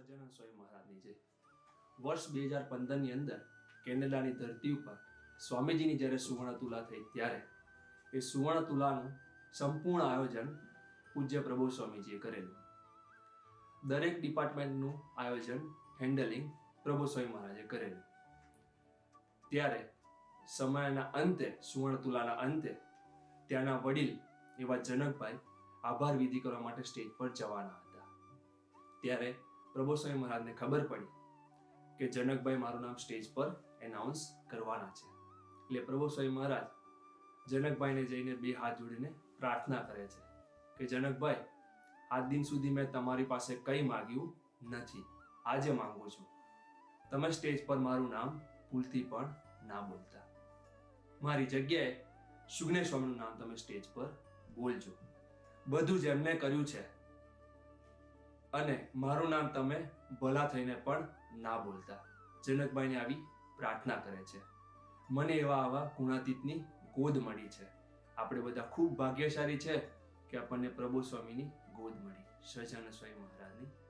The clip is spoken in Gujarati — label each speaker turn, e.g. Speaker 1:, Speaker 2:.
Speaker 1: સહજાનંદ સ્વામી મહારાજની છે. વર્ષ 2015ની અંદર કેનેડાની ધરતી ઉપર સ્વામીજીની જ્યારે સુવર્ણ તુલા થઈ ત્યારે એ સુવર્ણ તુલાનું સંપૂર્ણ આયોજન પૂજ્ય પ્રભુ સ્વામીજીએ કરેલું. દરેક ડિપાર્ટમેન્ટનું આયોજન હેન્ડલિંગ પ્રભુ સ્વામી મહારાજે કરેલું. ત્યારે સમયના અંતે સુવર્ણ તુલાના અંતે ત્યાંના વડીલ એવા જનકભાઈ આભાર વિધિ કરવા માટે સ્ટેજ પર જવાના હતા. ત્યારે પ્રભુ સ્વામી મહારાજને ખબર પડી કે જનકભાઈ મારું નામ સ્ટેજ પર એનાઉન્સ કરવાના છે. એટલે પ્રભુ સ્વામી મહારાજ જનકભાઈને જઈને બે હાથ જોડીને પ્રાર્થના કરે છે કે જનકભાઈ, આજ દિન સુધી મેં તમારી પાસે કંઈ માંગ્યું નથી, આજે માંગુ છું. તમે સ્ટેજ પર મારું નામ ભૂલથી પણ ના બોલતા. મારી જગ્યાએ સુગ્નેશ સ્વામીનું નામ તમે સ્ટેજ પર બોલજો. બધું જ એમને કર્યું છે અને મારું નામ તમે ભલા થઈને પણ ના બોલતા. જનકભાઈને આવી પ્રાર્થના કરે છે. મને આવા ગુણાતીતની ગોદ મળી છે. આપણે બધા ખૂબ ભાગ્યશાળી છે કે આપણને પ્રભુ સ્વામીની ગોદ મળી, સહજાનંદ સ્વામી મહારાજની